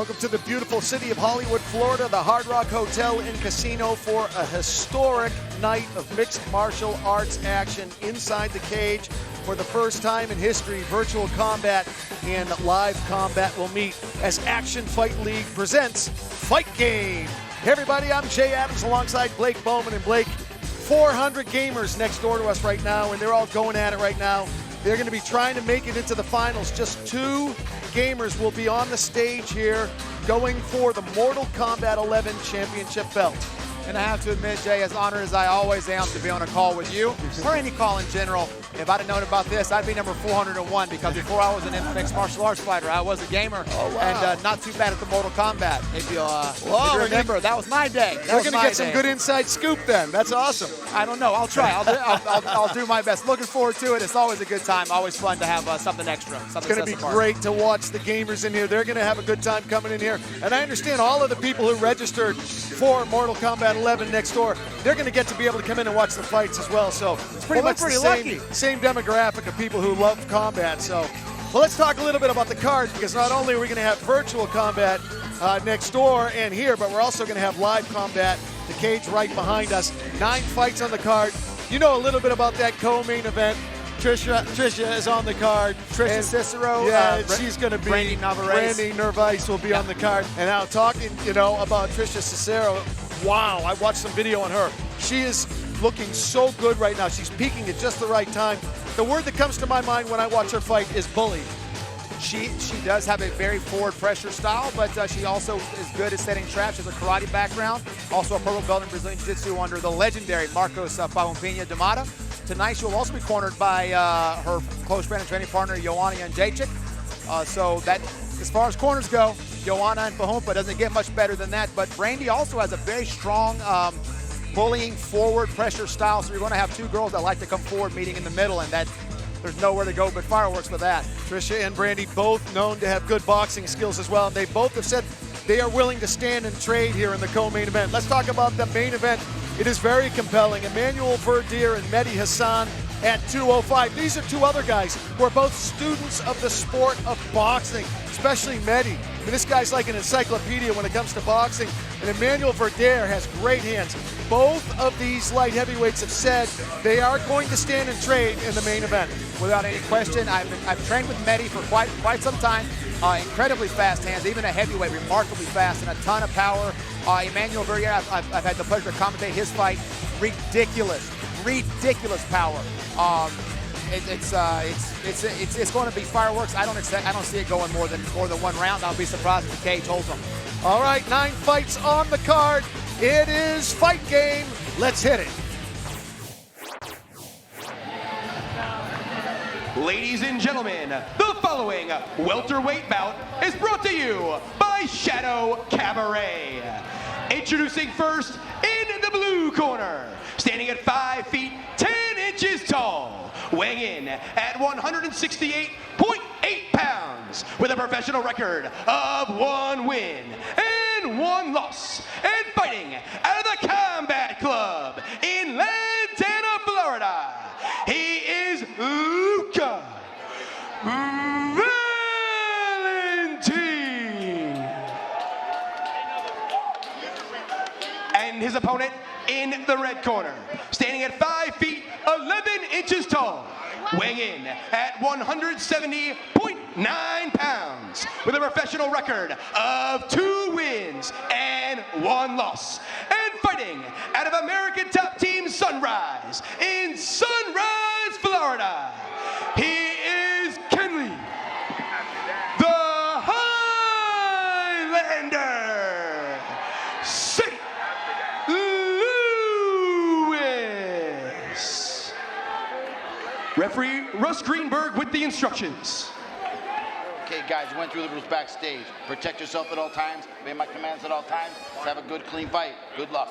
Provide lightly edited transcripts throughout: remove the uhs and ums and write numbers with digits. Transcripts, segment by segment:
Welcome to the beautiful city of Hollywood, Florida, the Hardrock Hotel and Casino for a historic night of mixed martial arts action inside the cage. For the first time in history, virtual combat and live combat will meet as Action Fight League presents Fight Game. Hey everybody, I'm Jay Adams alongside Blake Bowman. And Blake, 400 gamers next door to us right now, and they're all going at it right now. They're going to be trying to make it into the finals. Just 2 gamers will be on the stage here going for the Mortal Kombat 11 championship belt. And I have to admit, Jay, as honored as I always am to be on a call with you, or any call in general, if I'd have known about this, I'd be number 401, because before I was an mixed martial arts fighter, I was a gamer, and not too bad at the Mortal Kombat. If you remember, that was my day. We're going to get some good inside scoop then. That's awesome. I don't know. I'll try. I'll do my best. Looking forward to it. It's always a good time. Always fun to have something extra. It's going to be great to watch the gamers in here. They're going to have a good time coming in here. And I understand all of the people who registered for Mortal Kombat 11 next door, they're going to get to be able to come in and watch the fights as well. So it's pretty much the same demographic of people who love combat. So, well, let's talk a little bit about the card, because not only are we going to have virtual combat next door and here, but we're also going to have live combat, the cage right behind us. 9 fights on the card. You know a little bit about that co-main event. Trisha is on the card. Trisha Cicero. Yeah, she's going to be. Brandy Nervais will be on the card. And now talking, about Trisha Cicero, wow, I watched some video on her. She is looking so good right now. She's peaking at just the right time. The word that comes to my mind when I watch her fight is bully. She does have a very forward pressure style, but she also is good at setting traps. She has a karate background, also a purple belt in Brazilian Jiu-Jitsu under the legendary Marcos Paumpinha D'Amata. Tonight she will also be cornered by her close friend and training partner, Joanna Jędrzejczyk. So that, as far as corners go, Joanna and Pahumpa doesn't get much better than that, but Brandy also has a very strong bullying forward pressure style, so you're going to have 2 girls that like to come forward meeting in the middle, and that there's nowhere to go but fireworks for that. Trisha and Brandy both known to have good boxing skills as well, and they both have said they are willing to stand and trade here in the co-main event. Let's talk about the main event. It is very compelling. Emmanuel Verdier and Mehdi Hassan at 205. These are 2 other guys who are both students of the sport of boxing, especially Mehdi. I mean, this guy's like an encyclopedia when it comes to boxing, and Emmanuel Verdier has great hands. Both of these light heavyweights have said they are going to stand and trade in the main event. Without any question. I've trained with Mehdi for quite some time. Incredibly fast hands, even a heavyweight, remarkably fast, and a ton of power. Emmanuel Verdier, I've had the pleasure to commentate his fight. Ridiculous power. It's going to be fireworks. I don't see it going more than 1 round. I'll be surprised if the cage holds them. All right, 9 fights on the card. It is Fight Game. Let's hit it. Ladies and gentlemen, the following welterweight bout is brought to you by Shadow Cabaret. Introducing first, in the blue corner, standing at 5 feet 10 inches tall, weighing in at 168.8 pounds, with a professional record of 1 win and 1 loss, and fighting out of the Combat Club in Lantana, Florida. He is Luca Valentin. And his opponent in the red corner, standing at 5 feet 11 inches tall, weighing in at 170.9 pounds, with a professional record of 2 wins and 1 loss, and fighting out of American Top Team Sunrise in Sunrise, Florida. He is Kenley, the Highlander St. Louis. Referee Russ Greenberg with the instructions. Okay, guys, you went through the rules backstage. Protect yourself at all times. Obey my commands at all times. Let's have a good, clean fight. Good luck.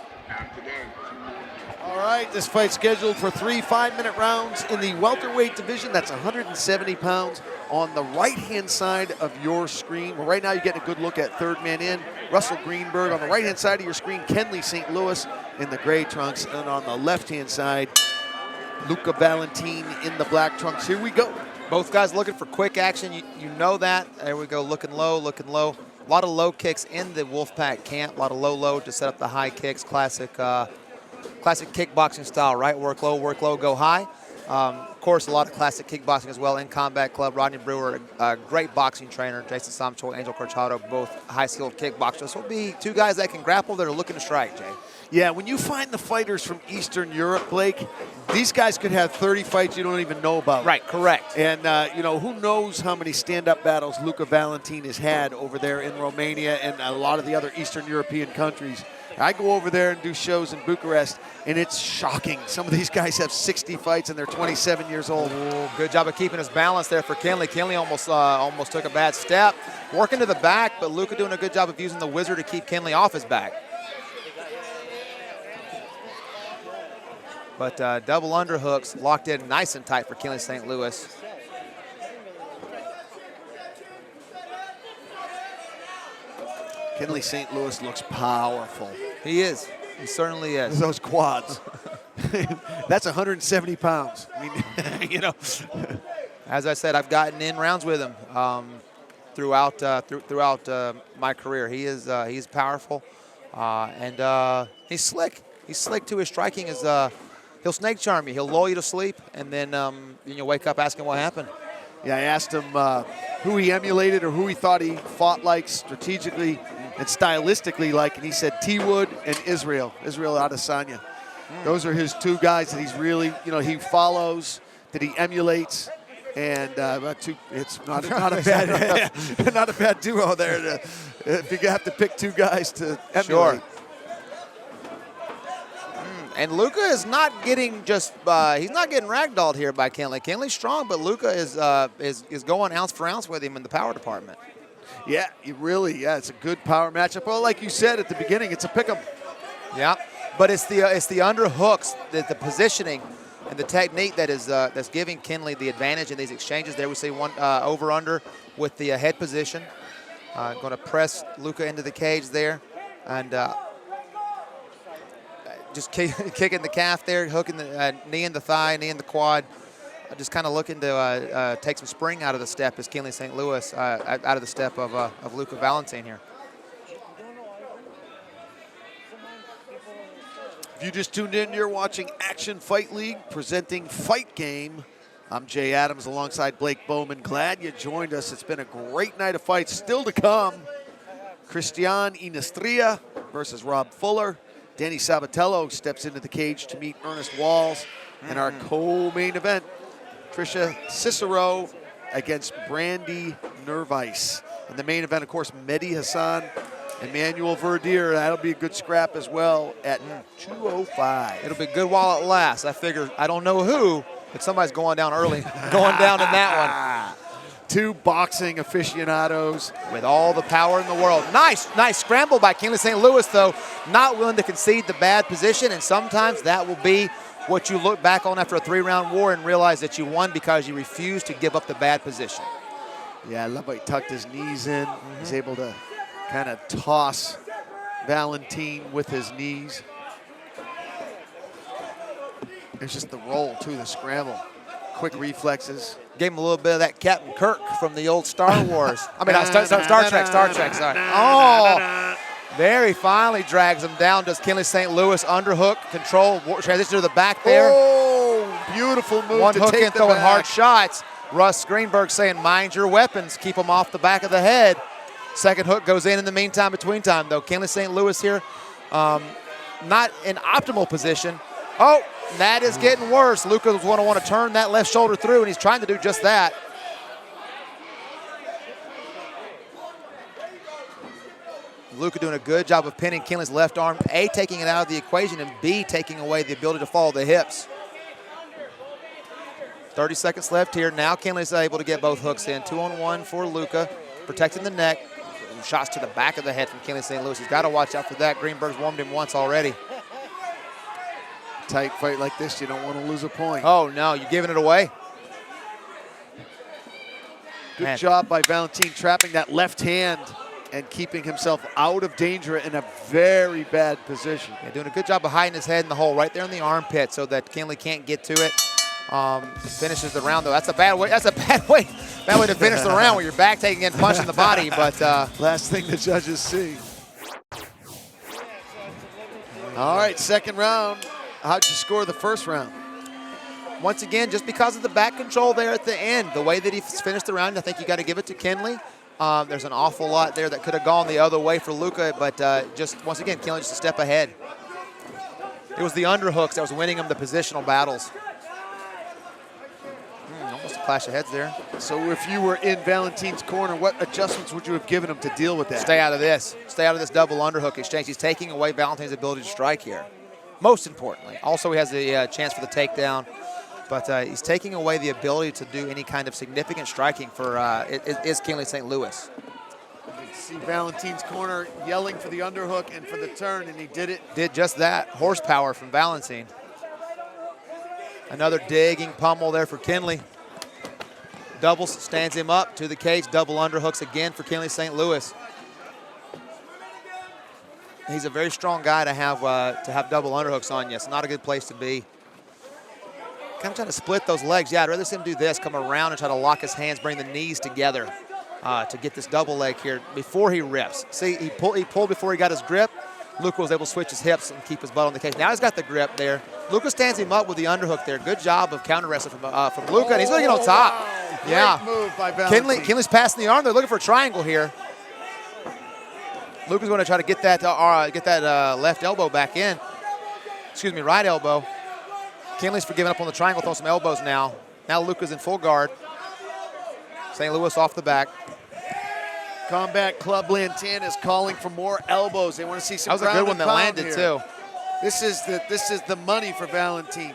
All right, this fight's scheduled for 3 5-minute rounds in the welterweight division. That's 170 pounds on the right-hand side of your screen. Well, right now you're getting a good look at third man in, Russell Greenberg. On the right-hand side of your screen, Kenley St. Louis in the gray trunks. And on the left-hand side, Luca Valentin in the black trunks. Here we go. Both guys looking for quick action. You know that. There we go, looking low, looking low. A lot of low kicks in the Wolfpack camp. A lot of low to set up the high kicks. Classic kickboxing style, right? Work low, go high. Of course, a lot of classic kickboxing as well in Combat Club. Rodney Brewer, a great boxing trainer. Jason Samcho, Angel Corchado, both high-skilled kickboxers. This will be two guys that can grapple that are looking to strike, Jay. Yeah, when you find the fighters from Eastern Europe, Blake, these guys could have 30 fights you don't even know about. Right, correct. And, you know, who knows how many stand-up battles Luca Valentin has had over there in Romania and a lot of the other Eastern European countries. I go over there and do shows in Bucharest, and it's shocking. Some of these guys have 60 fights, and they're 27 years old. Ooh, good job of keeping his balance there for Kinley. Kinley almost took a bad step. Working to the back, but Luca doing a good job of using the wizard to keep Kinley off his back. But double underhooks locked in nice and tight for Kinley St. Louis. Kinley St. Louis looks powerful. He is. He certainly is. Those quads. That's 170 pounds. I mean, you know. As I said, I've gotten in rounds with him throughout my career. He's powerful, and he's slick. He's slick too. His striking is he'll snake charm you. He'll lull you to sleep, and then you wake up asking what happened. Yeah, I asked him who he emulated or who he thought he fought like strategically and stylistically like, and he said T. Wood and Israel Adesanya. Those are his two guys that he's really, he follows, that he emulates, and it's not a bad not a bad duo there. If you have to pick two guys to emulate. Sure. And Luca is not getting he's not getting ragdolled here by Kinley. Kinley's strong, but Luca is going ounce for ounce with him in the power department. Yeah, it's a good power matchup. Well, like you said at the beginning, it's a pick'em. Yeah, but it's the underhooks, the positioning, and the technique that's giving Kinley the advantage in these exchanges. There we see one over-under with the head position. Going to press Luca into the cage there, and just kicking the calf there, hooking the knee in the thigh, knee in the quad. Just kind of looking to take some spring out of the step as Kinley St. Louis out of the step of Luca Valentin here. If you just tuned in, you're watching Action Fight League presenting Fight Game. I'm Jay Adams alongside Blake Bowman. Glad you joined us. It's been a great night of fights still to come. Christian Inastria versus Rob Fuller. Danny Sabatello steps into the cage to meet Ernest Walls. And our co-main event, Tricia Cicero against Brandy Nervice. In the main event, of course, Mehdi Hassan and Manuel Verdier. That'll be a good scrap as well at 205. It'll be good while it lasts. I don't know who, but somebody's going down early, going down in that one. Two boxing aficionados. With all the power in the world. Nice scramble by Kinley St. Louis, though. Not willing to concede the bad position, and sometimes that will be what you look back on after a 3-round war and realize that you won because you refused to give up the bad position. Yeah, I love how he tucked his knees in. He's able to kind of toss Valentin with his knees. It's just the roll, too, the scramble. Quick reflexes. Gave him a little bit of that Captain Kirk from the old Star Wars. I mean, Star Trek, sorry. Oh, there he finally drags him down. Does Kinley St. Louis underhook, control, transition to the back there. Oh, beautiful move. One to hook take in, throwing hard shots. Russ Greenberg saying, mind your weapons, keep them off the back of the head. Second hook goes in the meantime, between time, though. Kinley St. Louis here, not in optimal position. Oh, that is getting worse. Luca was going to want to turn that left shoulder through, and he's trying to do just that. Luca doing a good job of pinning Kinley's left arm, A, taking it out of the equation, and B, taking away the ability to follow the hips. 30 seconds left here. Now Kinley's able to get both hooks in. 2-on-1 for Luca, protecting the neck. Shots to the back of the head from Kinley St. Louis. He's got to watch out for that. Greenberg's warmed him once already. Tight fight like this, you don't want to lose a point. Oh, no, you're giving it away. Good job by Valentin trapping that left hand and keeping himself out of danger in a very bad position. Yeah, doing a good job of hiding his head in the hole right there in the armpit so that Kinley can't get to it. Finishes the round, though. That's a bad way Bad way to finish the round with your back taking in, punching the body, but last thing the judges see. All right, second round. How'd you score the first round? once again, just because of the back control there at the end, the way that he finished the round, I think you got to give it to Kinley. There's an awful lot there that could have gone the other way for Luka, but just once again, Kinley just a step ahead. It was the underhooks that was winning him the positional battles. Almost a clash of heads there. So if you were in Valentin's corner, what adjustments would you have given him to deal with that? Stay out of this. Stay out of this double underhook exchange. He's taking away Valentin's ability to strike here. Most importantly. Also, he has the chance for the takedown. But he's taking away the ability to do any kind of significant striking for is Kinley St. Louis. You can see Valentin's corner yelling for the underhook and for the turn, and he did it. Did just that. Horsepower from Valentin. Another digging pummel there for Kinley. Doubles, stands him up to the cage. Double underhooks again for Kinley St. Louis. He's a very strong guy to have double underhooks on you. It's not a good place to be. Kind of trying to split those legs. Yeah, I'd rather see him do this, come around and try to lock his hands, bring the knees together to get this double leg here before he rips. See, he pulled before he got his grip. Luka was able to switch his hips and keep his butt on the cage. Now he's got the grip there. Luka stands him up with the underhook there. Good job of counter wrestling from Luka, and he's going to get on top. Wow. Yeah. Great move by Valentin. Kinley's passing the arm. They're looking for a triangle here. Luka's going to try to get that left elbow back in. Excuse me, right elbow. Kinley's for giving up on the triangle, throwing some elbows now. Now Luka's in full guard. St. Louis off the back. Combat Club Lantan is calling for more elbows. They want to see some. That was a good one that landed here. too. This is the money for Valentin.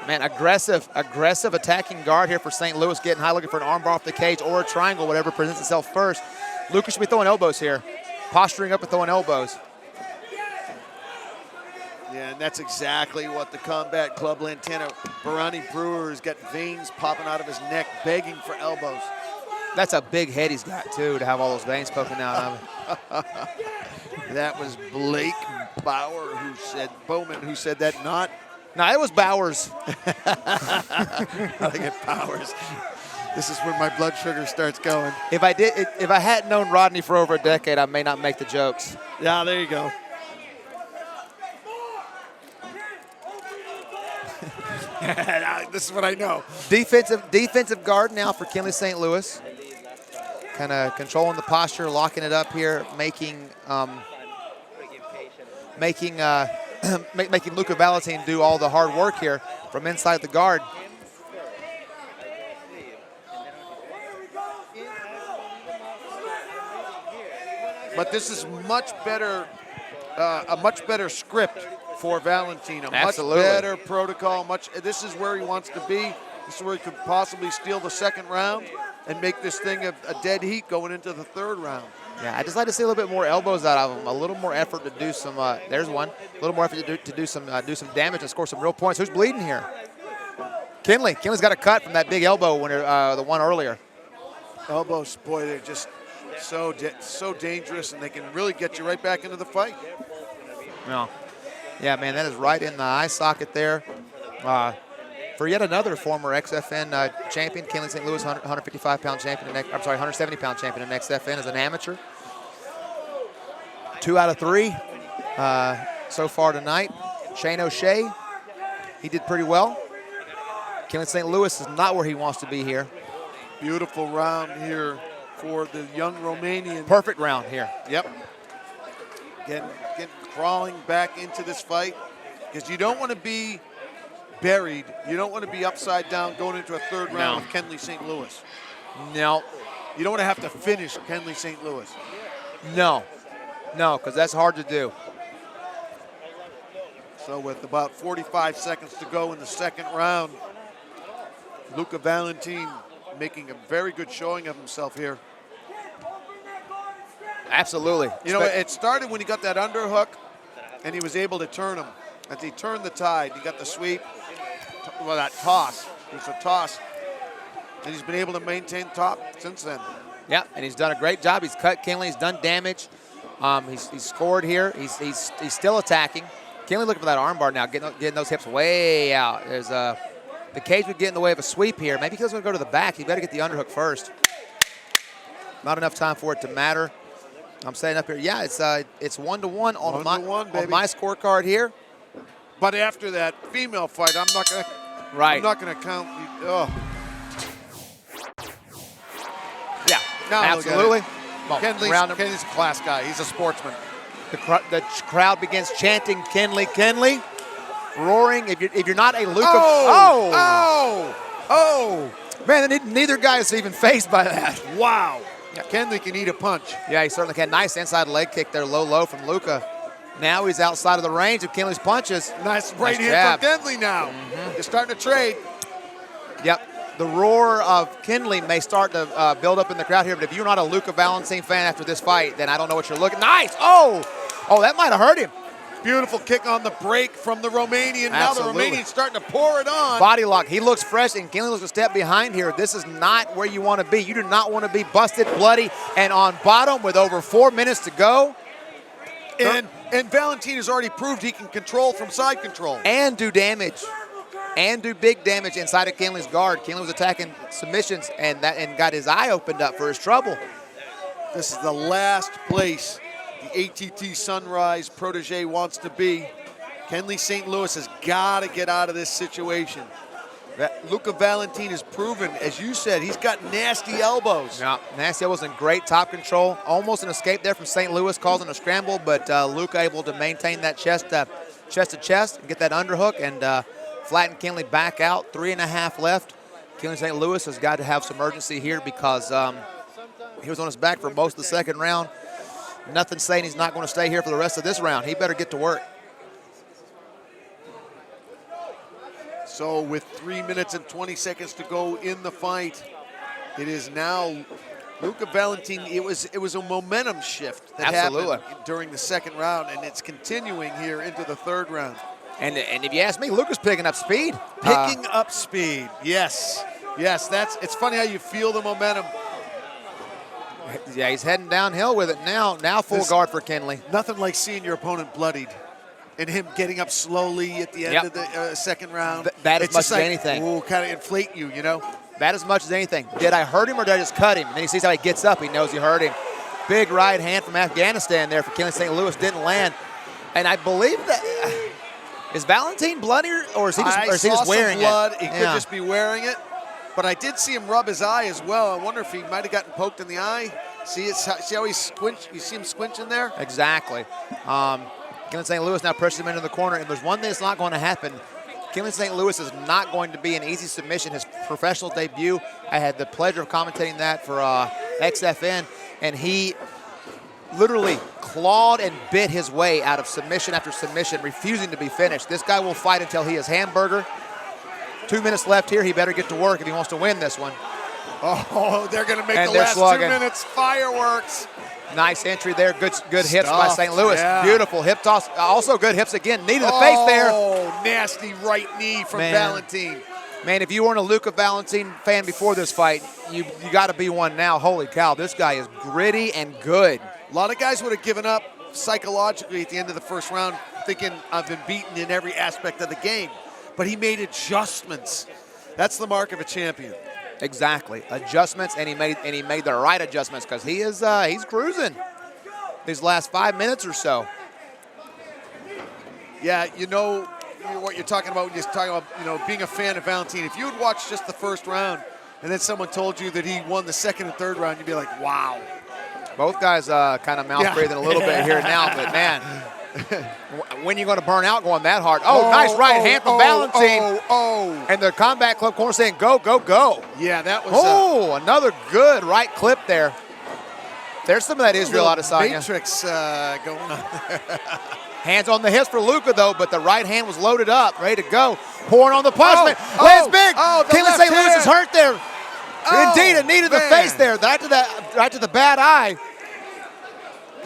Man, aggressive attacking guard here for St. Louis, getting high, looking for an armbar off the cage or a triangle, whatever presents itself first. Luka should be throwing elbows here, posturing up and throwing elbows. Yeah, and that's exactly what the Combat Club Lantana Barani Brewer has got veins popping out of his neck, begging for elbows. That's a big head he's got, too, to have all those veins poking out of him. That was Blake Bauer Bowman who said that, not. No, it was Bowers. I think it Bowers. This is where my blood sugar starts going. If I hadn't known Rodney for over a decade, I may not make the jokes. Yeah, there you go. This is what I know. Defensive guard now for Kinley St. Louis. Kind of controlling the posture, locking it up here, making Luka Valentin do all the hard work here from inside the guard. But this is much better, a much better script for Valentin. Absolutely. Much better protocol. This is where he wants to be. This is where he could possibly steal the second round and make this thing a dead heat going into the third round. Yeah, I just like to see a little bit more elbows out of him, a little more effort to do some. There's one. A little more effort to do some damage and score some real points. Who's bleeding here? Kinley. Kinley's got a cut from that big elbow when the one earlier. Elbows, boy, they're just so dangerous, and they can really get you right back into the fight. No. Yeah, man, that is right in the eye socket there. For yet another former XFN champion, Kinley St. Louis, 155-pound champion, 170-pound champion in XFN as an amateur. 2 out of 3 so far tonight. Shane O'Shea, he did pretty well. Kinley St. Louis is not where he wants to be here. Beautiful round here for the young Romanian. Perfect round here. Yep. Getting crawling back into this fight because you don't want to be buried. You don't want to be upside down going into a third round with Kinley St. Louis. No. You don't want to have to finish Kinley St. Louis. No, because that's hard to do. So with about 45 seconds to go in the second round, Luka Valentin making a very good showing of himself here. Absolutely. You know, it started when he got that underhook and he was able to turn him. As he turned the tide, he got the sweep, well, that toss. It was a toss. And he's been able to maintain top since then. Yeah, and he's done a great job. He's cut Kinley. He's done damage. He's scored here. He's still attacking. Kinley looking for that armbar now, getting those hips way out. There's the cage would get in the way of a sweep here. Maybe he's going to go to the back. He better get the underhook first. Not enough time for it to matter. I'm saying up here, yeah, it's 1-1 on my scorecard here. But after that female fight, I'm not gonna. Right. I'm not gonna count. Oh. Yeah. Now absolutely. Well, Kenley's a class guy. He's a sportsman. The crowd begins chanting Kenley, Kenley, roaring. If you're not a Luca, man, neither guy is even phased by that. Wow. Yeah. Kenley can eat a punch. Yeah, he certainly can. Nice inside leg kick there, low from Luca. Now he's outside of the range of Kenley's punches. Nice right hand from Kenley now. You're starting to trade. Yep. The roar of Kenley may start to build up in the crowd here, but if you're not a Luca Valentin fan after this fight, then I don't know what you're looking. Nice! Oh, that might have hurt him. Beautiful kick on the break from the Romanian. Absolutely. Now the Romanian's starting to pour it on. Body lock. He looks fresh, and Kenley looks a step behind here. This is not where you want to be. You do not want to be busted, bloody, and on bottom with over 4 minutes to go. And Valentin has already proved he can control from side control. And do damage. And do big damage inside of Kenley's guard. Kenley was attacking submissions and got his eye opened up for his trouble. This is the last place the ATT Sunrise protege wants to be. Kenley St. Louis has got to get out of this situation. Luca Valentin has proven, as you said, he's got nasty elbows. Yeah, nasty elbows and great top control. Almost an escape there from St. Louis, causing a scramble, but Luca able to maintain that chest to chest and get that underhook and flatten Kenley back out. 3.5 left. Kenley St. Louis has got to have some urgency here because he was on his back for most of the second round. Nothing saying he's not going to stay here for the rest of this round. He better get to work. So with 3 minutes and 20 seconds to go in the fight, it is now Luca Valentin. It was a momentum shift that happened during the second round, and it's continuing here into the third round. And if you ask me, Luca's picking up speed. Picking up speed, yes. Yes, it's funny how you feel the momentum. Yeah, he's heading downhill with it now. Now full guard for Kenley. Nothing like seeing your opponent bloodied and him getting up slowly at the end of the second round. That as much as anything. Will kind of inflate you, you know? That as much as anything. Did I hurt him or did I just cut him? And then he sees how he gets up. He knows he hurt him. Big right hand from Afghanistan there for Kenley St. Louis. Didn't land. And I believe that is Valentin bloody or is he just wearing blood. it? He could just be wearing it. But I did see him rub his eye as well. I wonder if he might have gotten poked in the eye. See how he squinch? You see him squinching there? Exactly. Kenley St. Louis now presses him into the corner. And there's one thing that's not going to happen. Kenley St. Louis is not going to be an easy submission. His professional debut, I had the pleasure of commentating that for XFN, and he literally clawed and bit his way out of submission after submission, refusing to be finished. This guy will fight until he is hamburger. 2 minutes left here. He better get to work if he wants to win this one. Oh, they're going to make the last 2 minutes fireworks. Nice entry there. Good hips by St. Louis. Yeah. Beautiful hip toss. Also good hips again. Knee to the face there. Oh, nasty right knee from Valentin. Man, if you weren't a Luca Valentin fan before this fight, you got to be one now. Holy cow, this guy is gritty and good. A lot of guys would have given up psychologically at the end of the first round, thinking I've been beaten in every aspect of the game. But he made adjustments. That's the mark of a champion. Exactly, adjustments, and he made the right adjustments because he's cruising these last 5 minutes or so. Yeah, you know what you're talking about when you're talking about being a fan of Valentin. If you had watched just the first round and then someone told you that he won the second and third round, you'd be like, wow. Both guys kind of mouth breathing a little bit here now, but man. When are you going to burn out going that hard? Oh, nice right hand from Valentin. And the Combat Club corner saying, go, go, go. Yeah, that was... another good right clip there. There's some of that Israel Adesanya. Matrix going on there. Hands on the hips for Luca, though, but the right hand was loaded up, ready to go. Pouring on the punch. Lands big. Kenley St. Louis is hurt there. Indeed, a knee to the face there. Right to the bad eye.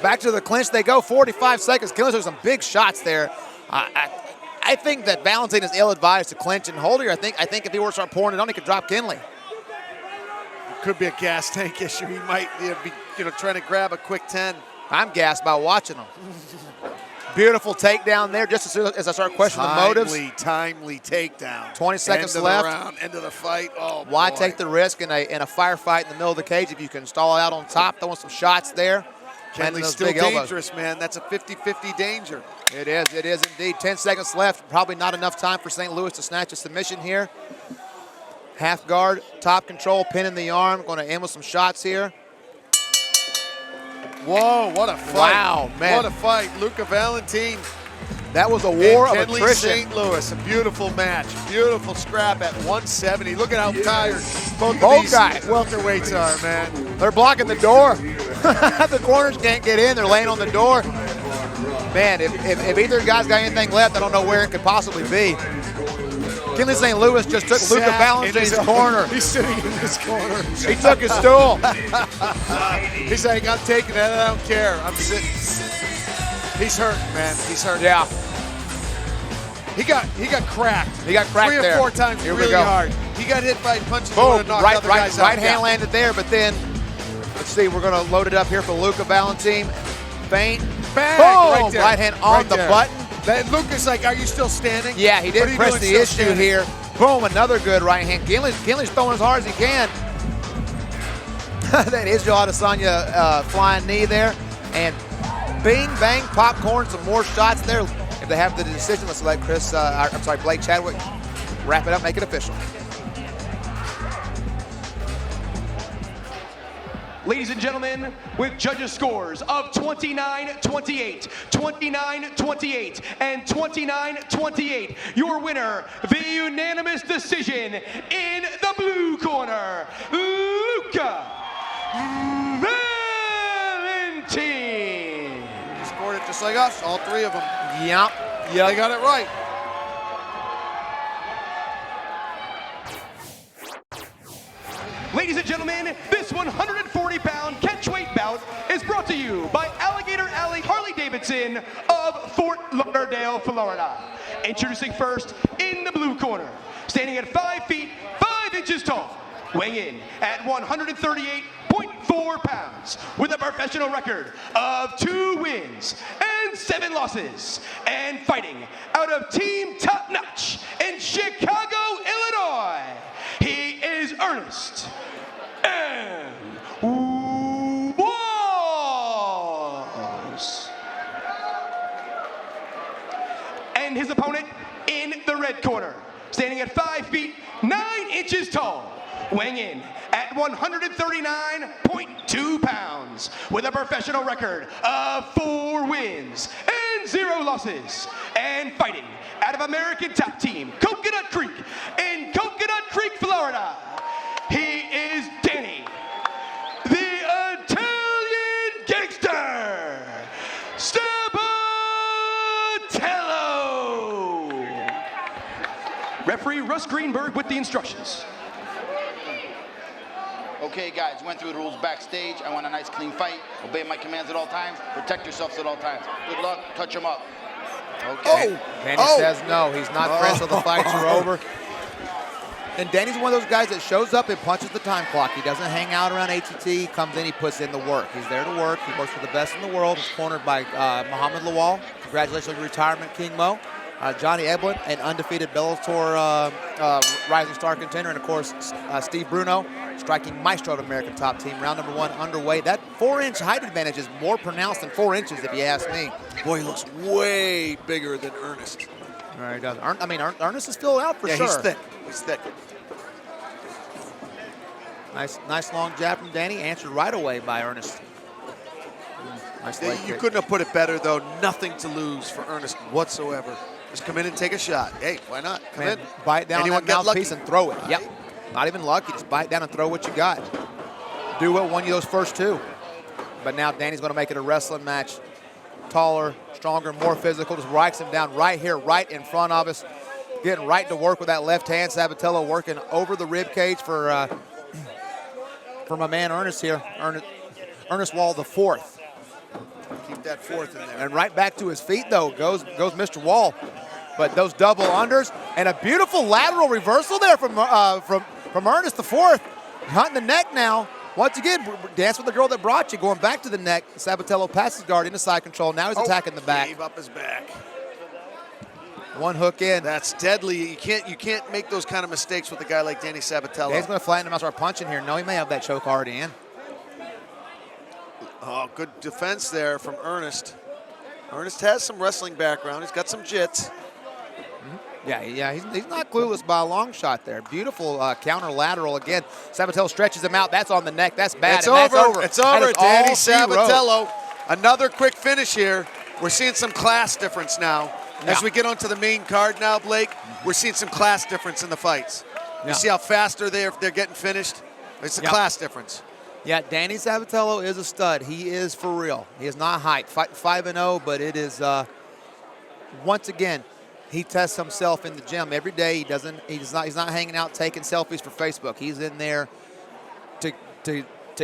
Back to the clinch they go, 45 seconds. Kenley took some big shots there. I think that Valentin is ill-advised to clinch and hold here. I think if he were to start pouring it on, he could drop Kenley. It could be a gas tank issue. He might be trying to grab a quick 10. I'm gassed by watching him. Beautiful takedown there, just as I start questioning the motives. Timely takedown. 20 seconds end left. Of the round, end of the fight. Oh, Why boy. take the risk in a firefight in the middle of the cage if you can stall out on top, throwing some shots there? Kenley's still dangerous, man. That's a 50-50 danger. It is indeed. 10 seconds left. Probably not enough time for St. Louis to snatch a submission here. Half guard, top control, pin in the arm. Going to end with some shots here. Whoa, what a fight. Wow, man. What a fight. Luca Valentine That was a war of and Kenley attrition. St. Louis, a beautiful match. Beautiful scrap at 170. Look at how tired both Both guys guys. welterweights are, man. They're blocking the door. The corners can't get in. They're laying on the door. Man, if either guy's got anything left, I don't know where it could possibly be. Kenley St. Louis just took Luca Valentine's corner. He's sitting in his corner. He took his stool. He's like, I'm taking that. I don't care. I'm sitting. He's hurt, man. He's hurt. Yeah. He got cracked. He got cracked 3 or there. 4 times Here we really go. hard. He got hit by punches that Boom. would have knocked Right other guys out. hand Yeah. landed there, but then, let's see, we're going to load it up here for Luca Valentine. Feint. Bang! Boom! Right there. Right hand on Right the there. button. That Luca's like, are you still standing? Yeah, he What did are you press doing the still issue standing? here. Boom, another good right hand. Kenley's throwing as hard as he can. That Israel Adesanya flying knee there. And bing, bang, popcorn, some more shots there. If they have the decision, let's let Blake Chadwick wrap it up, make it official. Ladies and gentlemen, with judges' scores of 29-28, 29-28, and 29-28, your winner via unanimous decision in the blue corner, Luca Valentine. Scored it just like us, all 3 of them. Yep. Yeah, they got it right. Ladies and gentlemen, this 140-pound catchweight bout is brought to you by Alligator Alley Harley-Davidson of Fort Lauderdale, Florida. Introducing first in the blue corner, standing at 5 feet 5 inches tall, weighing in at 138.4 pounds, with a professional record of 2 wins and 7 losses, and fighting out of Team Top Notch in Chicago, Illinois. He is Ernest and Walls. And his opponent in the red corner, standing at 5 feet 9 inches tall, weighing in at 139.2 pounds, with a professional record of 4 wins and 0 losses, and fighting out of American Top Team, Coconut Creek in Coconut Creek, Florida. He is Danny, the Italian Gangster, Stabatello. Referee Russ Greenberg with the instructions. Okay, guys, went through the rules backstage. I want a nice, clean fight. Obey my commands at all times. Protect yourselves at all times. Good luck. Touch them up. Okay. Danny says no. He's not friends till the fights are over. And Danny's one of those guys that shows up and punches the time clock. He doesn't hang out around ATT. He comes in, he puts in the work. He's there to work. He works for the best in the world. He's cornered by Muhammad Lawal. Congratulations on your retirement, King Mo. Johnny Eblin, an undefeated Bellator rising star contender. And, of course, Steve Bruno, striking maestro of American Top Team. Round number 1 underway. That 4-inch height advantage is more pronounced than 4 inches, if you ask me. Boy, he looks way bigger than Ernest. All right, he does. Ernest is still out for sure. Yeah, he's thick. He's thick. Nice long jab from Danny, answered right away by Ernest. Nice leg You kick. couldn't have put it better, though. Nothing to lose for Ernest whatsoever. Just come in and take a shot. Hey, why not? Come in. Bite down Anyone that get mouthpiece lucky? and throw it. Yep. Not even lucky. Just bite down and throw what you got. Do what won you those first 2. But now Danny's going to make it a wrestling match. Taller, stronger, more physical. Just writes him down right here, right in front of us. Getting right to work with that left hand. Sabatello working over the rib cage for my man Ernest here. Ernest Wall the 4th. Keep that 4th in there. And right back to his feet, though, goes Mr. Wall. But those double unders and a beautiful lateral reversal there from Ernest the 4th. Hunting the neck now. Once again, dance with the girl that brought you, going back to the neck. Sabatello passes guard into side control. Now he's attacking the back. Gave up his back. One hook in. That's deadly. You can't make those kind of mistakes with a guy like Danny Sabatello. Yeah, he's going to flatten him out, start punching here. No, he may have that choke already in. Oh, good defense there from Ernest. Ernest has some wrestling background. He's got some jits. Yeah, he's not clueless by a long shot there. Beautiful counter lateral again. Sabatello stretches him out. That's on the neck. That's bad. It's over. It's over. Danny Sabatello. Sabatello. Another quick finish here. We're seeing some class difference now. As we get onto the main card now, Blake, we're seeing some class difference in the fights. You see how faster they're getting finished? It's a class difference. Yeah, Danny Sabatello is a stud. He is for real. He is not hype. 5-0, but it is once again. He tests himself in the gym every day. He's not hanging out taking selfies for Facebook. He's in there to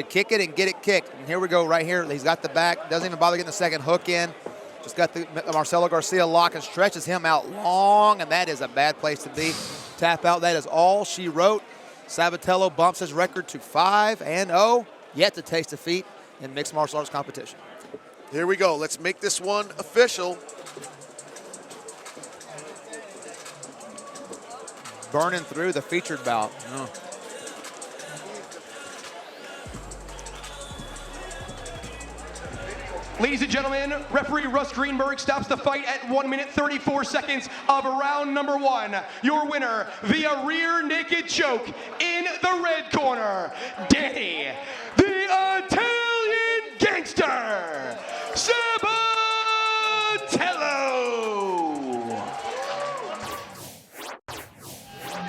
kick it and get it kicked. And here we go right here. He's got the back. Doesn't even bother getting the second hook in. Just got the Marcelo Garcia lock and stretches him out long, and that is a bad place to be. Tap out. That is all she wrote. Sabatello bumps his record to 5-0. Yet to taste defeat in mixed martial arts competition. Here we go. Let's make this one official. Burning through the featured bout. Oh. Ladies and gentlemen, referee Russ Greenberg stops the fight at 1 minute 34 seconds of round number 1. Your winner via rear naked choke in the red corner, Danny, the Italian Gangster, Sabatello.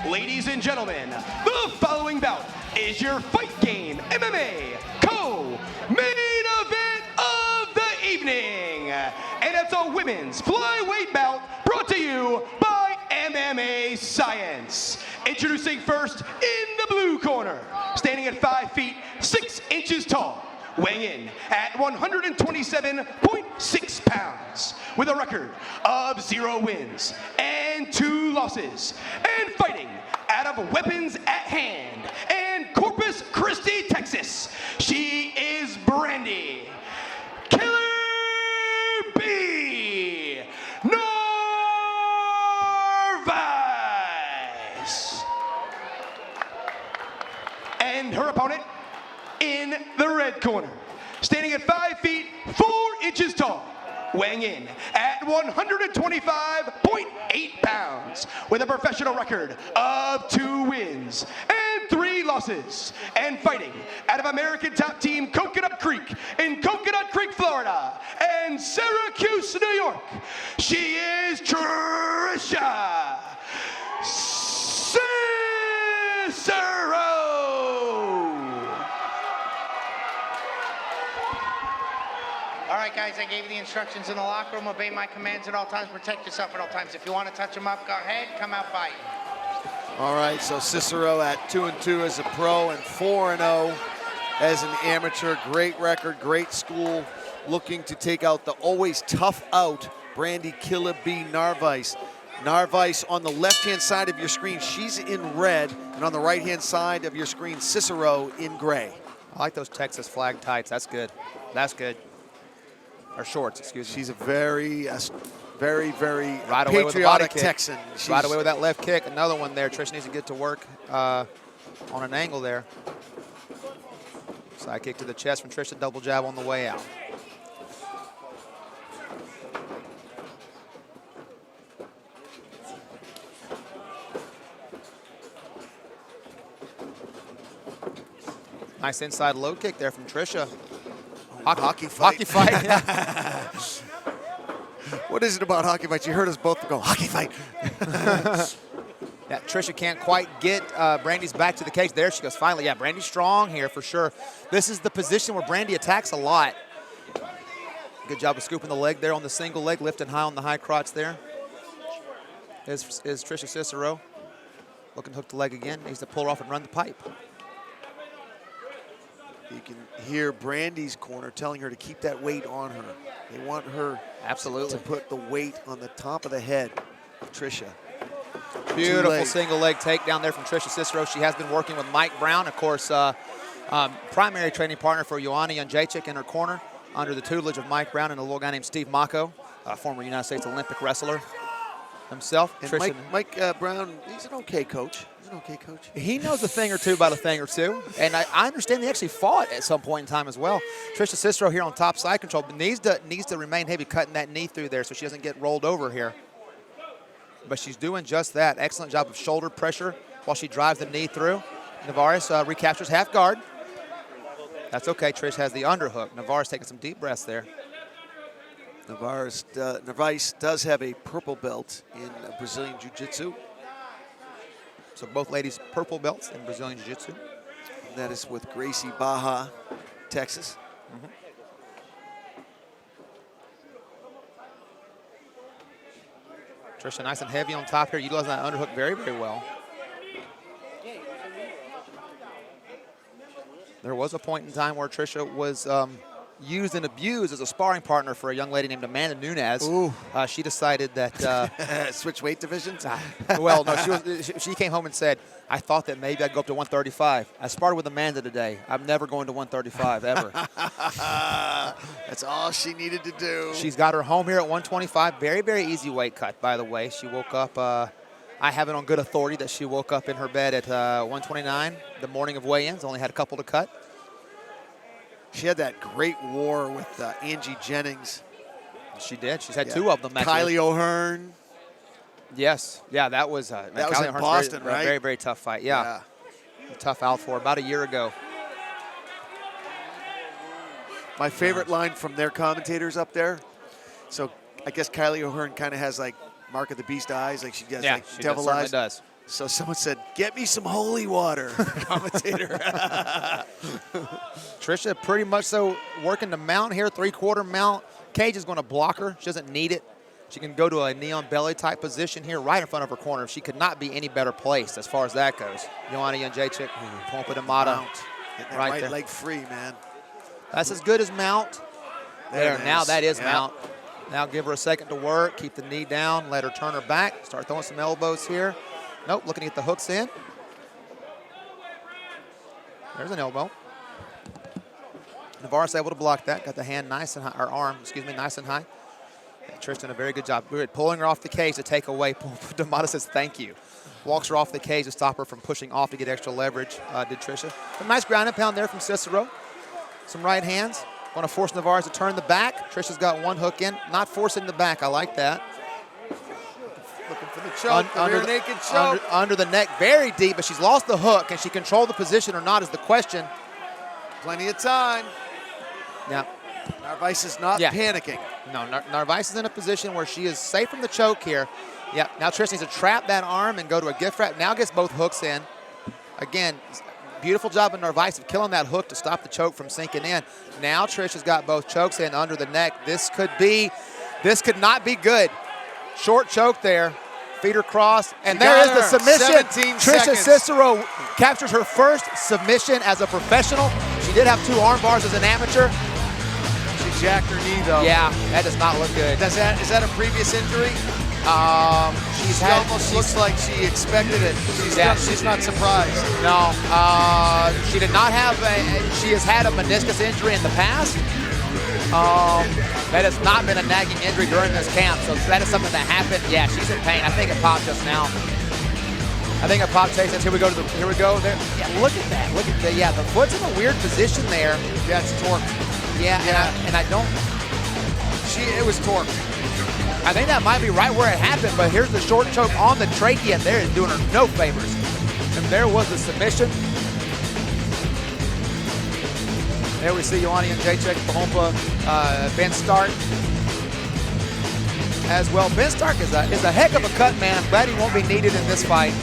Ladies and gentlemen, the following bout is your Fight Game MMA co-main event of the evening. And it's a women's flyweight bout brought to you by MMA Science. Introducing first in the blue corner, standing at 5 feet 6 inches tall, weighing in at 127.6 pounds, with a record of 0 wins and 2 losses, and fighting out of Weapons at Hand and Corpus Christi, Texas. She is Brandy Killer B Narvaez. And her opponent in the red corner, standing at 5 feet 4 inches tall, weighing in at 125.8 pounds, with a professional record of 2 wins and 3 losses, and fighting out of American Top Team Coconut Creek in Coconut Creek, Florida, and Syracuse, New York. She is Tricia Cicero. All right, guys, I gave you the instructions in the locker room. Obey my commands at all times. Protect yourself at all times. If you want to touch them up, go ahead. Come out fighting. All right, so Cicero at 2-2 as a pro and 4-0 as an amateur. Great record, great school, looking to take out the always tough out Brandy Killer B Narvaez. Narvaez on the left-hand side of your screen, she's in red, and on the right-hand side of your screen, Cicero in gray. I like those Texas flag tights. That's good. That's good. Or shorts, excuse me. She's a very, very right away patriotic with Texan. Right away with that left kick. Another one there. Trish needs to get to work on an angle there. Side kick to the chest from Trish, a double jab on the way out. Nice inside low kick there from Trisha. Hockey fight. Hockey fight. What is it about hockey fights? You heard us both go, hockey fight. Yeah, Trisha can't quite get Brandy's back to the cage. There she goes, finally. Yeah, Brandy's strong here for sure. This is the position where Brandy attacks a lot. Good job of scooping the leg there on the single leg, lifting high on the high crotch there. Is Trisha Cicero. Looking to hook the leg again. Needs to pull her off and run the pipe. You can hear Brandy's corner telling her to keep that weight on her. They want her to put the weight on the top of the head of Trisha. Beautiful single leg takedown there from Trisha Cicero. She has been working with Mike Brown. Of course, Primary training partner for Joanna Jędrzejczyk in her corner, under the tutelage of Mike Brown and a little guy named Steve Mako, a former United States Olympic wrestler himself. And Mike Brown, he's an okay coach. He's an okay coach. He knows a thing or two about a thing or two, and I understand they actually fought at some point in time as well. Trisha Cicero here on top side control, but needs to remain heavy, cutting that knee through there so she doesn't get rolled over here. But she's doing just that. Excellent job of shoulder pressure while she drives the knee through. Navarez recaptures half guard. That's okay. Trish has the underhook. Navarez taking some deep breaths there. Narvaez does have a purple belt in Brazilian Jiu-Jitsu. So both ladies purple belts in Brazilian Jiu-Jitsu. And that is with Gracie Baja, Texas. Trisha nice and heavy on top here, utilizing that underhook very, very well. There was a point in time where Trisha was used and abused as a sparring partner for a young lady named Amanda Nunes. Ooh. She decided that... Switch weight divisions? Well, no, she came home and said, I thought that maybe I'd go up to 135. I sparred with Amanda today. I'm never going to 135, ever. That's all she needed to do. She's got her home here at 125. Very, very easy weight cut, by the way. She woke up... I have it on good authority that she woke up in her bed at 129 the morning of weigh-ins, only had a couple to cut. She had that great war with Angie Jennings. She did. She's had two of them. Kylie O'Hearn. Yes. Yeah, that was in Boston, right? Very, very tough fight. Yeah. A tough out for her about a year ago. My favorite line from their commentators up there. So I guess Kylie O'Hearn kind of has like Mark of the Beast eyes, like she has like devil eyes. Does. So someone said, "Get me some holy water," commentator. Trisha pretty much so working the mount here, three-quarter mount. Cage is going to block her. She doesn't need it. She can go to a knee on belly type position here right in front of her corner. She could not be any better placed as far as that goes. Joanna Jędrzejczyk, Pompa D'Amato. Getting that right leg free, man. That's as good as mount. There, now that is Yep. mount. Now give her a second to work, keep the knee down, let her turn her back, start throwing some elbows here. Nope, looking to get the hooks in. There's an elbow. Navarro's able to block that, got the hand nice and high, or arm, excuse me, nice and high. And Trish did a very good job. Good, pulling her off the cage to take away. D'Amato says thank you. Walks her off the cage to stop her from pushing off to get extra leverage, did Trisha. Some nice ground and pound there from Cicero. Some right hands. Want to force Navarez to turn the back. Trisha's got one hook in. Not forcing the back. I like that. Looking for the choke, the rear naked choke. Under the neck, very deep, but she's lost the hook. Can she control the position or not is the question. Plenty of time. Yeah. Narvaez is not panicking. No, Narvaez is in a position where she is safe from the choke here. Yeah, now Trish needs to trap that arm and go to a gift wrap. Now gets both hooks in. Again, beautiful job of Narvaez of killing that hook to stop the choke from sinking in. Now Trish has got both chokes in under the neck. This could not be good. Short choke there. Feet are crossed. And there is the submission. 17 Trisha seconds. Cicero captures her first submission as a professional. She did have 2 arm bars as an amateur. She jacked her knee, though. Yeah, that does not look good. Is that a previous injury? She almost looks like she expected it. She's not surprised. No, she did not have she has had a meniscus injury in the past. That has not been a nagging injury during this camp, so that is something that happened. Yeah, she's in pain. I think it popped just now. I think it popped Chase. Here we go there. Yeah, look at that. The foot's in a weird position there. Yeah, it's torqued. Yeah. And I don't. It was torqued. I think that might be right where it happened, but here's the short choke on the trachea. There is doing her no favors. And there was the submission. There we see Joanna Jędrzejczyk, Pompa, Ben Stark as well. Ben Stark is a heck of a cut man. I'm glad he won't be needed in this fight.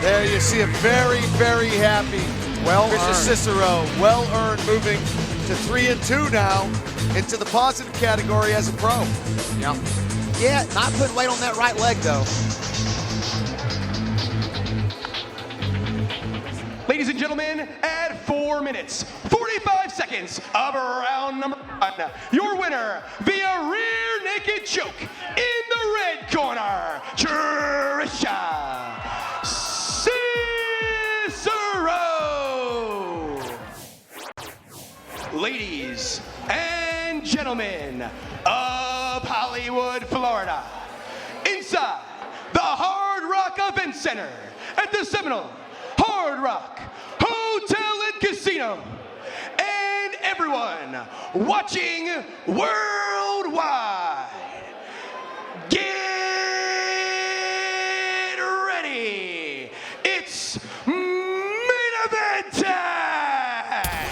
There you see a very, very happy Trisha Cicero, well-earned, moving to 3-2 now into the positive category as a pro. Yep. Yeah, not putting weight on that right leg, though. Ladies and gentlemen, at 4 minutes, 45 seconds of round number 1, your winner via rear naked choke in the red corner, Trisha Cicero. Ladies and gentlemen of Hollywood, Florida, inside the Hard Rock Event Center at the seminal Hard Rock Hotel and Casino, and everyone watching worldwide, get ready. It's main event time.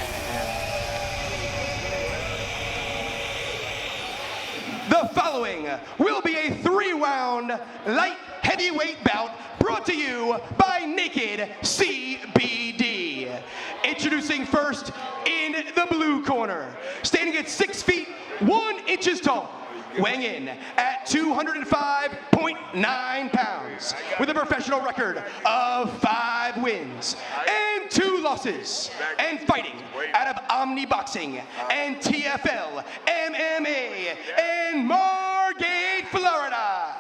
The following will be a 3-round light heavyweight bout brought to you by Naked CBD. Introducing first in the blue corner, standing at 6 feet 1 inches tall, weighing in at 205.9 pounds, with a professional record of 5 wins and 2 losses, and fighting out of Omni Boxing and TFL MMA in Margate, Florida.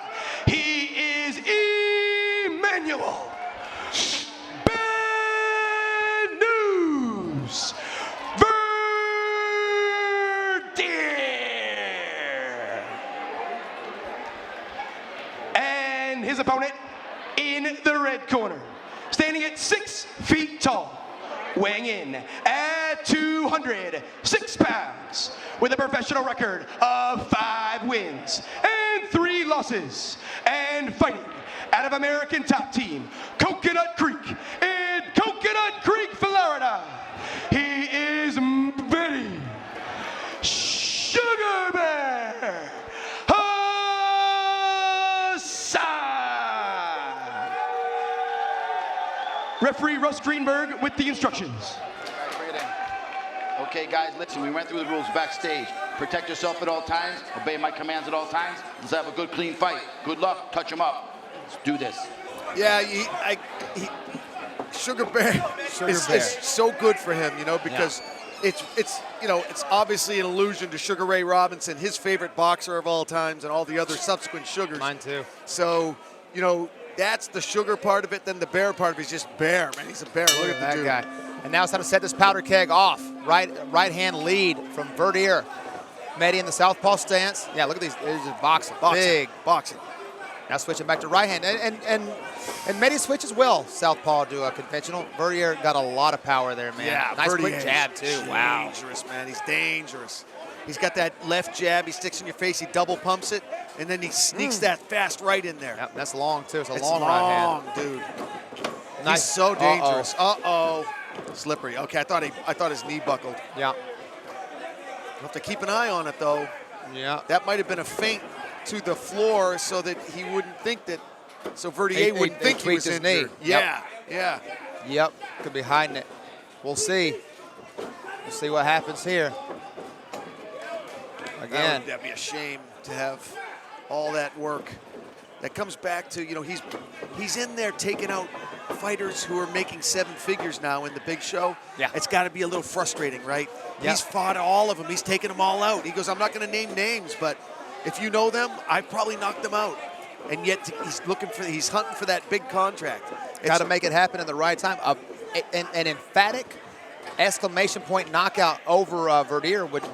He is Emmanuel Bad News Verdier. And his opponent in the red corner, standing at 6 feet tall, weighing in at 206 pounds, with a professional record of 5 wins and 3 losses, and fighting out of American Top Team, Coconut Creek in Coconut Creek, Florida. He is Betty Sugar Bear Hassan. Referee Russ Greenberg with the instructions. Okay, guys, listen, we went through the rules backstage. Protect yourself at all times. Obey my commands at all times. Let's have a good, clean fight. Good luck. Touch him up. Let's do this. Yeah, Sugar Bear is so good for him, you know, because it's obviously an allusion to Sugar Ray Robinson, his favorite boxer of all times, and all the other subsequent Sugars. Mine too. So, you know, that's the sugar part of it. Then the bear part of it is just bear, man. He's a bear. Look at that the dude. guy. And now it's time to set this powder keg off. Right hand lead from Verdier. Mehdi in the southpaw stance. Yeah, look at these. This is boxing. Big boxing. Now switching back to right hand. And Mehdi switches well, southpaw to a conventional. Verdier got a lot of power there, man. Yeah, nice Verdier quick jab, too. Wow. Dangerous, man. He's dangerous. He's got that left jab. He sticks in your face. He double pumps it. And then he sneaks that fast right in there. Yep, that's long, too. It's a It's long right hand. dude. Nice. He's so dangerous. Uh-oh. Slippery. Okay, I thought his knee buckled. Yeah. We'll have to keep an eye on it, though. Yeah. That might have been a feint to the floor so that he wouldn't think that, so Verdier wouldn't think he was his injured. knee. Yeah, yeah. Yep, could be hiding it. We'll see. We'll see what happens here. Again. That'd be a shame to have all that work. That comes back to, you know, he's in there taking out fighters who are making 7 figures now in the big show. Yeah. It's got to be a little frustrating, right? Yeah. He's fought all of them. He's taken them all out. He goes, I'm not going to name names, but if you know them, I probably knocked them out. And yet he's hunting for that big contract. Got to make it happen in the right time. An emphatic exclamation point knockout over Verdier would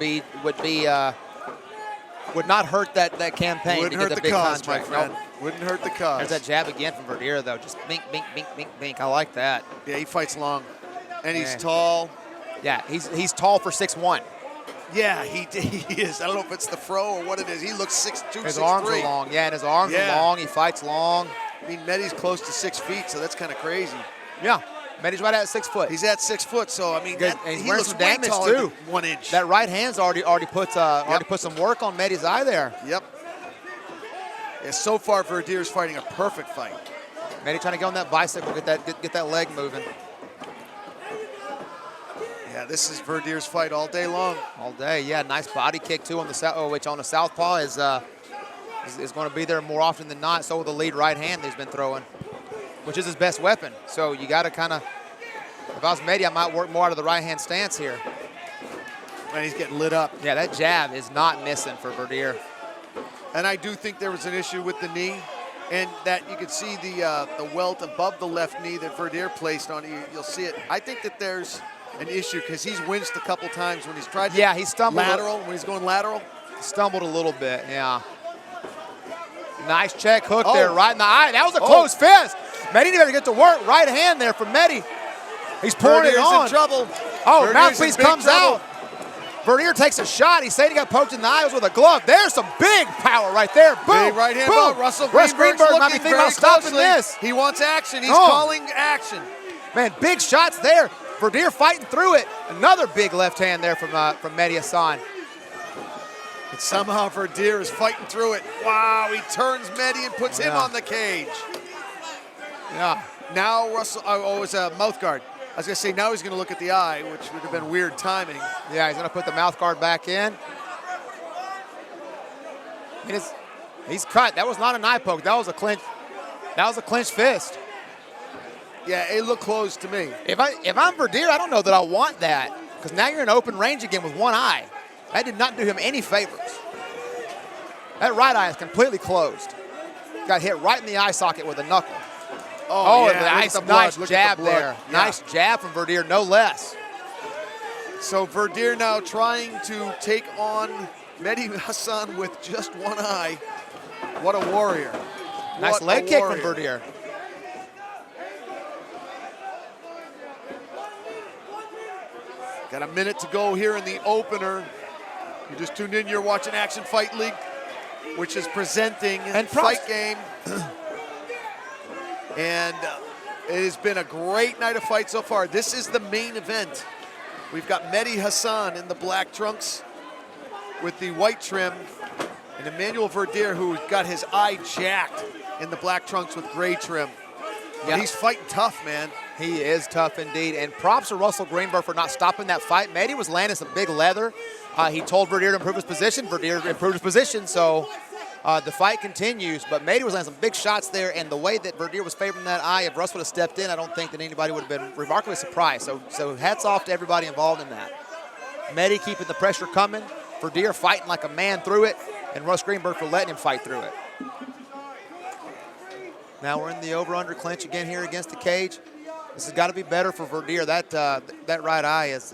not hurt that campaign. Wouldn't to hurt get the big cause, my contract. friend. Nope. Wouldn't hurt the cause. There's that jab again from Verdier, though. Just bink, bink, bink, bink, bink. I like that. Yeah, he fights long. And he's Yeah. tall. Yeah, he's tall for 6'1". Yeah, he is. I don't know if it's the fro or what it is. He looks 6'2", His 6'3". arms are long. Yeah, and his arms are long. He fights long. I mean, Mehdi's close to 6 feet, so that's kind of crazy. Yeah, Mehdi's right at 6 foot. He's at 6 foot, so I mean, Good. And he's wearing looks some way damage, taller too. than 1 inch. That right hand's already put some work on Mehdi's eye there. Yep. Yeah, so far, Verdier's fighting a perfect fight. Mehdi trying to get on that bicycle, get that leg moving. Yeah, this is Verdier's fight all day long. All day, yeah. Nice body kick too on the which on the southpaw is going to be there more often than not. So will the lead right hand that he's been throwing, which is his best weapon. So you got to kind of, if I was Mehdi, I might work more out of the right hand stance here. And he's getting lit up. Yeah, that jab is not missing for Verdier. And I do think there was an issue with the knee, and that you could see the welt above the left knee that Verdier placed on it. You'll see it. I think that there's an issue because he's winced a couple times when he's tried to he stumbled lateral, when he's going lateral. Stumbled a little bit, yeah. Nice check hook there, right in the eye. That was a close fist. Medi didn't even get to work. Right hand there from Medi. He's pouring it on. In trouble. Oh, Verdier's mouthpiece in big comes trouble. out. Verdier takes a shot. He said he got poked in the eyes with a glove. There's some big power right there. Boom. Big right hand. Boom. Russell Russ Greenberg's Greenberg might be looking thinking about very stopping closely. this. He wants action. He's calling action. Man, big shots there. Verdier fighting through it. Another big left hand there from Mehdi Hassan. And somehow Verdier is fighting through it. Wow, he turns Mehdi and puts him on the cage. Yeah. Now Russell, it was a mouth guard. I was going to say now he's going to look at the eye, which would have been weird timing. Yeah, he's going to put the mouth guard back in. He's cut. That was not an eye poke. That was a clinch. That was a clenched fist. Yeah, it looked closed to me. If I'm Verdier, I don't know that I want that, because now you're in open range again with one eye. That did not do him any favors. That right eye is completely closed. Got hit right in the eye socket with a knuckle. Oh yeah, nice jab there. Yeah. Nice jab from Verdier, no less. So Verdier now trying to take on Mehdi Hassan with just one eye. What a warrior. Nice leg kick from Verdier. Got a minute to go here in the opener. You just tuned in, you're watching Action Fight League, which is presenting Fight Game. And it has been a great night of fight so far. This is the main event. We've got Mehdi Hassan in the black trunks with the white trim, and Emmanuel Verdier, who got his eye jacked in the black trunks with gray trim. Yeah. He's fighting tough, man. He is tough indeed. And props to Russell Greenberg for not stopping that fight. Mehdi was landing some big leather. He told Verdier to improve his position. Verdier improved his position, so the fight continues. But Mehdi was landing some big shots there, and the way that Verdier was favoring that eye, if Russ would have stepped in, I don't think that anybody would have been remarkably surprised. So hats off to everybody involved in that. Mehdi keeping the pressure coming. Verdier fighting like a man through it, and Russ Greenberg for letting him fight through it. Now we're in the over-under clinch again here against the cage. This has got to be better for Verdier. That right eye is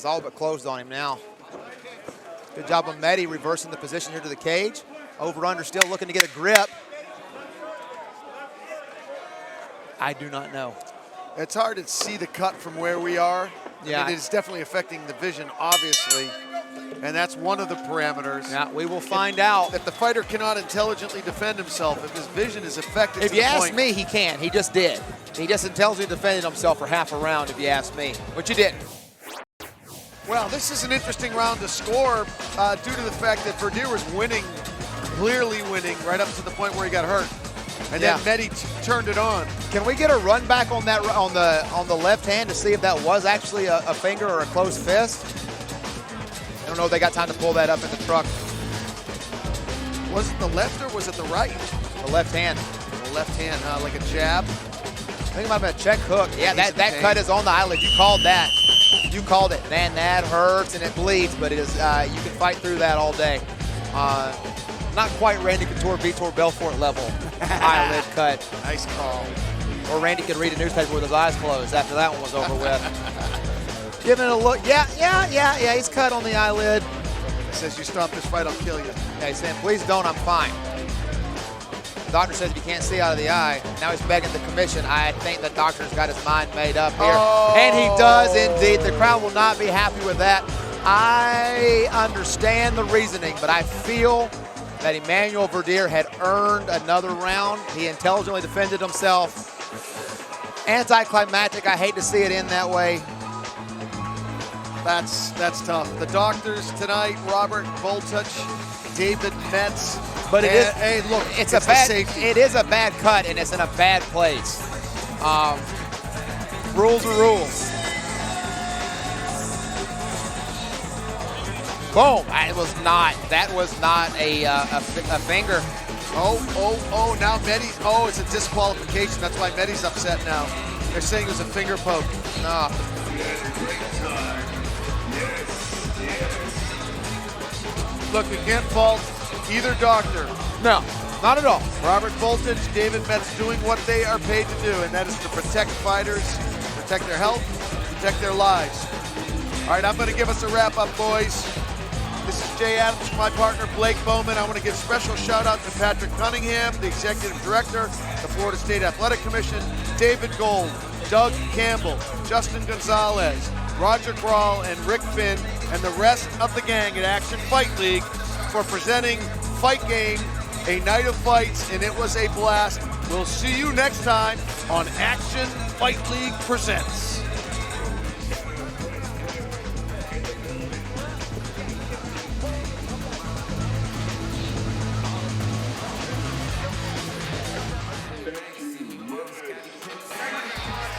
all but closed on him now. Good job of Mehdi reversing the position here to the cage. Over-under still looking to get a grip. I do not know. It's hard to see the cut from where we are. Yeah. I mean, it's definitely affecting the vision, obviously. And that's one of the parameters. Yeah, we will find out. That the fighter cannot intelligently defend himself if his vision is affected. If you ask me, he can. He just did. He just intelligently defended himself for half a round, if you ask me, which he didn't. Well, this is an interesting round to score due to the fact that Verdier was winning, clearly winning, right up to the point where he got hurt. And then Mehdi turned it on. Can we get a run back on that on the left hand to see if that was actually a finger or a closed fist? I don't know if they got time to pull that up in the truck. Was it the left or was it the right? The left hand. The left hand, like a jab. I think it might have been a check hook. Yeah, that cut is on the eyelid. You called that. You called it. Man, that hurts and it bleeds, but it is. You can fight through that all day. Not quite Randy Couture, Vitor Belfort level eyelid cut. Nice call. Or Randy could read a newspaper with his eyes closed after that one was over with. Giving it a look. Yeah. He's cut on the eyelid. He says, you stop this fight, I'll kill you. Yeah, he's saying, please don't, I'm fine. The doctor says if you can't see out of the eye, now he's begging the commission. I think the doctor's got his mind made up here. Oh. And he does indeed. The crowd will not be happy with that. I understand the reasoning, but I feel that Emmanuel Verdier had earned another round. He intelligently defended himself. Anticlimactic, I hate to see it end that way. That's tough. The doctors tonight, Robert Voltuch, David Metz. But it is. Hey, look, it's a bad safety. It is a bad cut, and it's in a bad place. Rules are rules. Boom! That was not a finger. Oh! Now Mehdi. Oh, it's a disqualification. That's why Mehdi's upset now. They're saying it was a finger poke. No. Look, we can't fault either doctor. No, not at all. Robert Voltage, David Metz doing what they are paid to do, and that is to protect fighters, protect their health, protect their lives. All right, I'm going to give us a wrap-up, boys. This is Jay Adams, my partner, Blake Bowman. I want to give special shout-out to Patrick Cunningham, the Executive Director, the Florida State Athletic Commission, David Gold, Doug Campbell, Justin Gonzalez, Roger Grawl, and Rick Finn, and the rest of the gang at Action Fight League for presenting Fight Game, a night of fights, and it was a blast. We'll see you next time on Action Fight League Presents.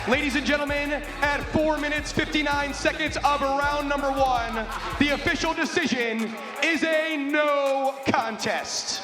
Ladies and gentlemen, at 4 minutes 59 seconds of round number 1, the official decision is a no contest.